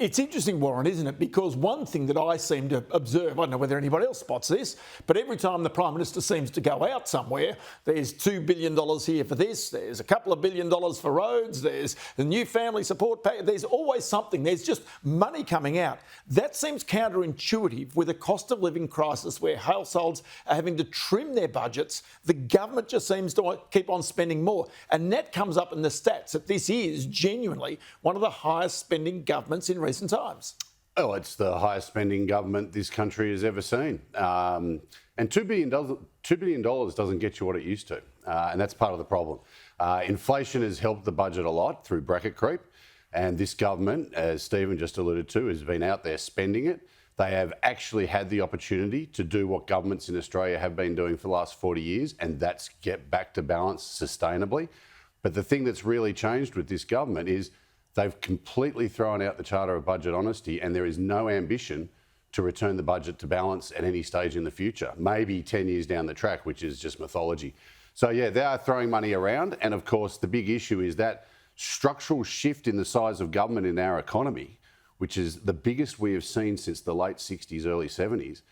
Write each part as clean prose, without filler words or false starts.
It's interesting, Warren, isn't it? Because one thing that I seem to observe, I don't know whether anybody else spots this, but every time the Prime Minister seems to go out somewhere, there's $2 billion here for this, there's a couple of $1 billion for roads, there's the new family support package, there's always something, there's just money coming out. That seems counterintuitive with a cost of living crisis where households are having to trim their budgets. The government just seems to keep on spending more. And that comes up in the stats that this is genuinely one of the highest spending governments in recent times. Oh, it's the highest spending government this country has ever seen. And $2 billion doesn't get you what it used to. And that's part of the problem. Inflation has helped the budget a lot through bracket creep. And this government, as Stephen just alluded to, has been out there spending it. They have actually had the opportunity to do what governments in Australia have been doing for the last 40 years, and that's get back to balance sustainably. But the thing that's really changed with this government is they've completely thrown out the Charter of Budget Honesty, and there is no ambition to return the budget to balance at any stage in the future, maybe 10 years down the track, which is just mythology. So, yeah, they are throwing money around. And, of course, the big issue is that structural shift in the size of government in our economy, which is the biggest we have seen since the late 60s, early 70s,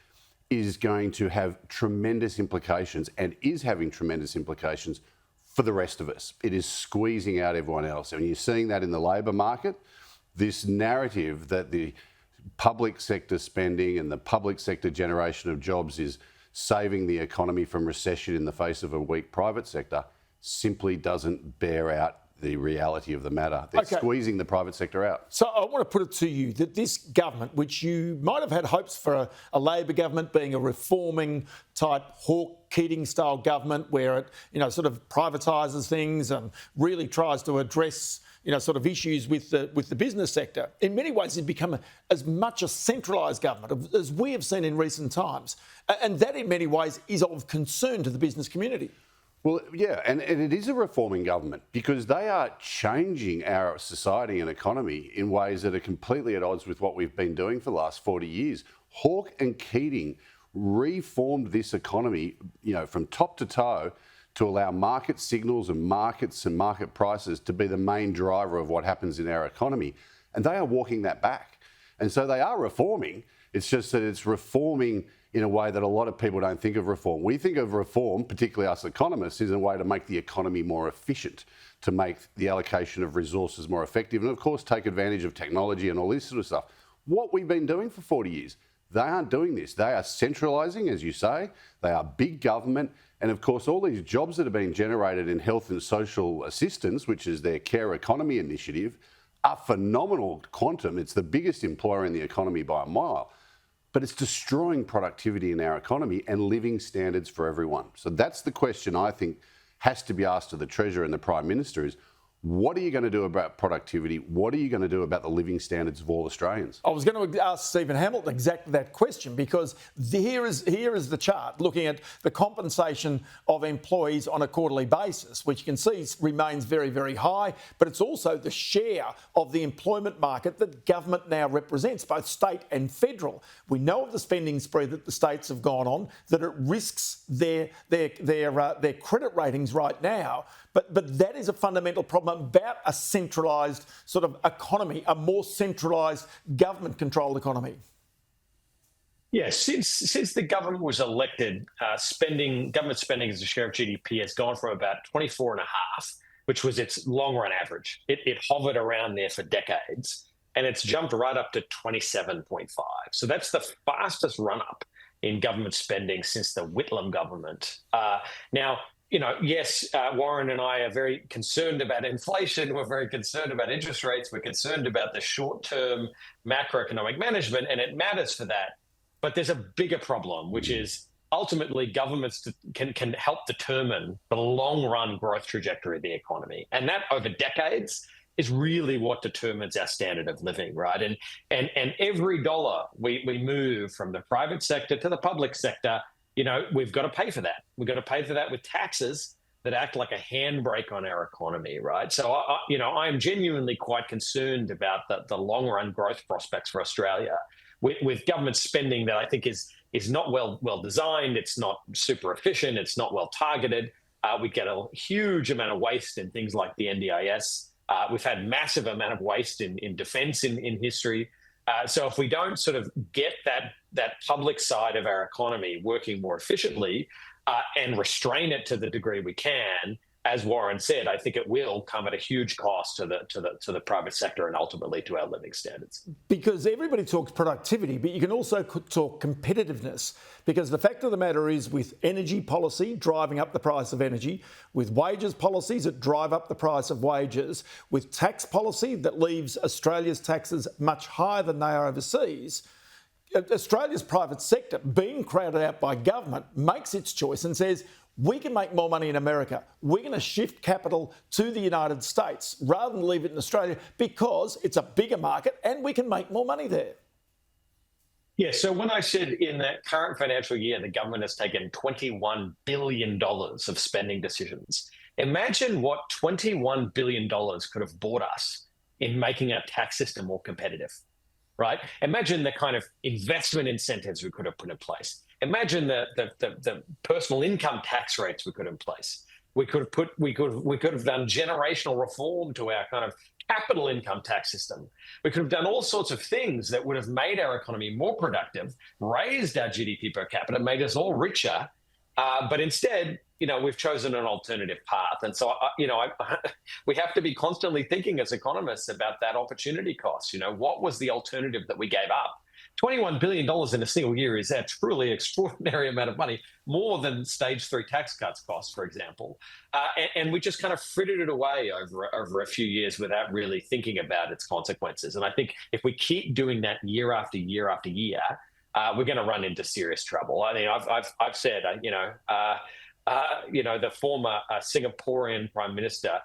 is going to have tremendous implications and is having tremendous implications for the rest of us. It is squeezing out everyone else. And you're seeing that in the labour market, this narrative that the public sector spending and the public sector generation of jobs is saving the economy from recession in the face of a weak private sector simply doesn't bear out the reality of the matter. They're squeezing the private sector out. So I want to put it to you that this government, which you might have had hopes for a Labor government being a reforming type Hawke-Keating style government where it, sort of privatises things and really tries to address, sort of issues with the business sector. In many ways, it's become as much a centralised government as we have seen in recent times. And that, in many ways, is of concern to the business community. Well, yeah, and it is a reforming government because they are changing our society and economy in ways that are completely at odds with what we've been doing for the last 40 years. Hawke and Keating reformed this economy, from top to toe to allow market signals and market prices to be the main driver of what happens in our economy. And they are walking that back. And so they are reforming. It's just that it's reforming in a way that a lot of people don't think of reform. We think of reform, particularly us economists, as a way to make the economy more efficient, to make the allocation of resources more effective, and of course take advantage of technology and all this sort of stuff. What we've been doing for 40 years, they aren't doing this. They are centralising, as you say. They are big government. And of course, all these jobs that are being generated in health and social assistance, which is their care economy initiative, are phenomenal quantum. It's the biggest employer in the economy by a mile. But it's destroying productivity in our economy and living standards for everyone. So that's the question I think has to be asked of the Treasurer and the Prime Minister is, what are you going to do about productivity? What are you going to do about the living standards of all Australians? I was going to ask Stephen Hamilton exactly that question because here is the chart looking at the compensation of employees on a quarterly basis, which you can see remains very, very high, but it's also the share of the employment market that government now represents, both state and federal. We know of the spending spree that the states have gone on, that it risks their credit ratings right now. But that is a fundamental problem about a centralised sort of economy, a more centralised government-controlled economy. Yeah, since the government was elected, government spending as a share of GDP has gone from about 24.5, which was its long-run average. It hovered around there for decades, and it's jumped right up to 27.5. So that's the fastest run-up in government spending since the Whitlam government. Now, yes, Warren and I are very concerned about inflation. We're very concerned about interest rates. We're concerned about the short-term macroeconomic management, and it matters for that. But there's a bigger problem, which is ultimately governments can help determine the long-run growth trajectory of the economy. And that over decades is really what determines our standard of living, right? And every dollar we move from the private sector to the public sector, we've got to pay for that. We've got to pay for that with taxes that act like a handbrake on our economy, right? So, I'm genuinely quite concerned about the long-run growth prospects for Australia with government spending that I think is not well designed. It's not super efficient. It's not well targeted. We get a huge amount of waste in things like the NDIS We've had massive amount of waste in defence in history. So if we don't sort of get that public side of our economy working more efficiently and restrain it to the degree we can, as Warren said, I think it will come at a huge cost to the private sector and ultimately to our living standards. Because everybody talks productivity, but you can also talk competitiveness. Because the fact of the matter is, with energy policy driving up the price of energy, with wages policies that drive up the price of wages, with tax policy that leaves Australia's taxes much higher than they are overseas, Australia's private sector, being crowded out by government, makes its choice and says, we can make more money in America. We're going to shift capital to the United States rather than leave it in Australia because it's a bigger market and we can make more money there. Yeah, so when I said in the current financial year, the government has taken $21 billion of spending decisions, imagine what $21 billion could have bought us in making our tax system more competitive, right? Imagine the kind of investment incentives we could have put in place. Imagine the personal income tax rates we could have in place. We could have done generational reform to our kind of capital income tax system. We could have done all sorts of things that would have made our economy more productive, raised our GDP per capita, made us all richer. But instead, we've chosen an alternative path. And so, we have to be constantly thinking as economists about that opportunity cost. What was the alternative that we gave up? $21 billion in a single year is a truly extraordinary amount of money, more than stage 3 tax cuts cost, for example. And we just kind of frittered it away over a few years without really thinking about its consequences. And I think if we keep doing that year after year after year, we're going to run into serious trouble. I mean, I've said, the former Singaporean Prime Minister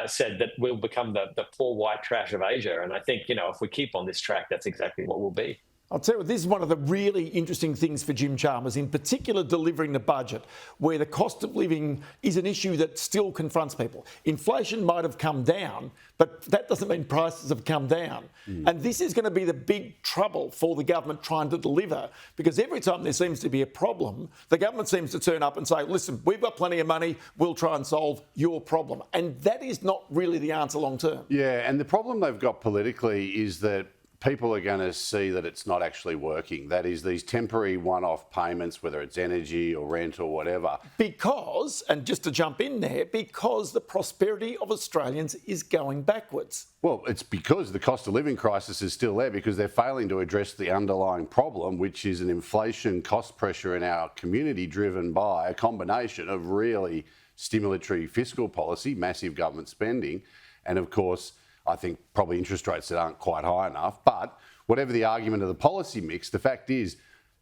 said that we'll become the poor white trash of Asia. And I think, if we keep on this track, that's exactly what we'll be. I'll tell you what, this is one of the really interesting things for Jim Chalmers, in particular delivering the budget, where the cost of living is an issue that still confronts people. Inflation might have come down, but that doesn't mean prices have come down. And this is going to be the big trouble for the government trying to deliver, because every time there seems to be a problem, the government seems to turn up and say, listen, we've got plenty of money, we'll try and solve your problem. And that is not really the answer long term. Yeah, and the problem they've got politically is that people are going to see that it's not actually working. That is, these temporary one-off payments, whether it's energy or rent or whatever. Because, and just to jump in there, because the prosperity of Australians is going backwards. Well, it's because the cost of living crisis is still there, because they're failing to address the underlying problem, which is an inflation cost pressure in our community driven by a combination of really stimulatory fiscal policy, massive government spending, and of course, I think probably interest rates that aren't quite high enough. But whatever the argument of the policy mix, the fact is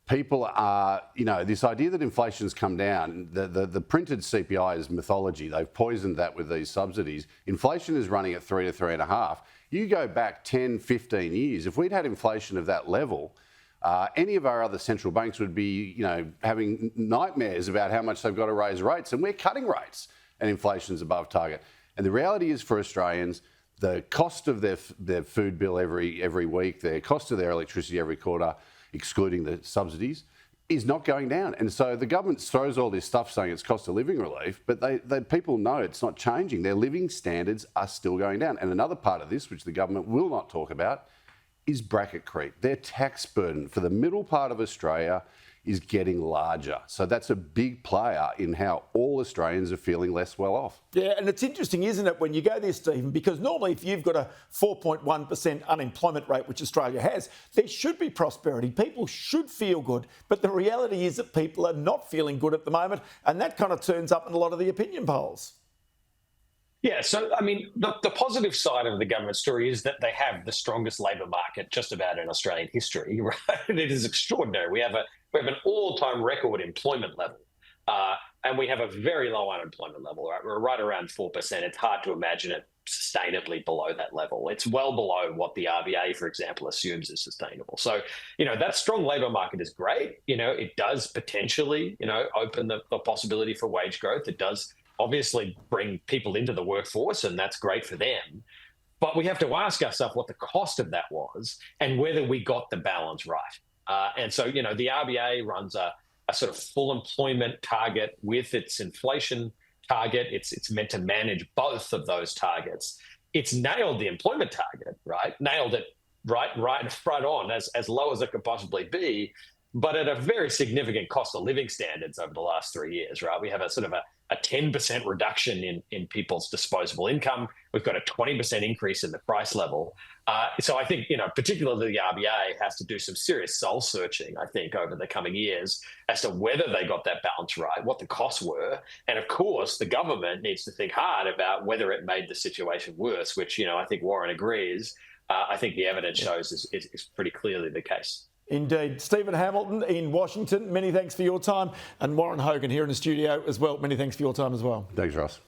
people are, this idea that inflation's come down, the printed CPI is mythology. They've poisoned that with these subsidies. Inflation is running at 3 to 3.5. You go back 10, 15 years, if we'd had inflation of that level, any of our other central banks would be, having nightmares about how much they've got to raise rates, and we're cutting rates and inflation's above target. And the reality is for Australians, the cost of their food bill every week, their cost of their electricity every quarter, excluding the subsidies, is not going down. And so the government throws all this stuff saying it's cost of living relief, but people know it's not changing. Their living standards are still going down. And another part of this, which the government will not talk about, is bracket creep. Their tax burden for the middle part of Australia is getting larger. So that's a big player in how all Australians are feeling less well off. Yeah, and it's interesting, isn't it, when you go there, Stephen, because normally if you've got a 4.1% unemployment rate, which Australia has, there should be prosperity. People should feel good. But the reality is that people are not feeling good at the moment, and that kind of turns up in a lot of the opinion polls. Yeah, so, I mean, the positive side of the government story is that they have the strongest labour market just about in Australian history, right? It is extraordinary. We have an all-time record employment level, and we have a very low unemployment level, right? We're right around 4%. It's hard to imagine it sustainably below that level. It's well below what the RBA, for example, assumes is sustainable. So, that strong labour market is great. It does potentially, open the possibility for wage growth. It does obviously bring people into the workforce, and that's great for them. But we have to ask ourselves what the cost of that was and whether we got the balance right. And so, the RBA runs a sort of full employment target with its inflation target. It's meant to manage both of those targets. it's nailed the employment target, right? Nailed it right on, as low as it could possibly be, but at a very significant cost of living standards over the last 3 years, right? We have a sort of a 10% reduction in people's disposable income. We've got a 20% increase in the price level. So I think, particularly the RBA has to do some serious soul searching, I think, over the coming years as to whether they got that balance right, what the costs were. And of course, the government needs to think hard about whether it made the situation worse, which, I think Warren agrees. I think the evidence shows is pretty clearly the case. Indeed. Stephen Hamilton in Washington, many thanks for your time. And Warren Hogan here in the studio as well. Many thanks for your time as well. Thanks, Ross.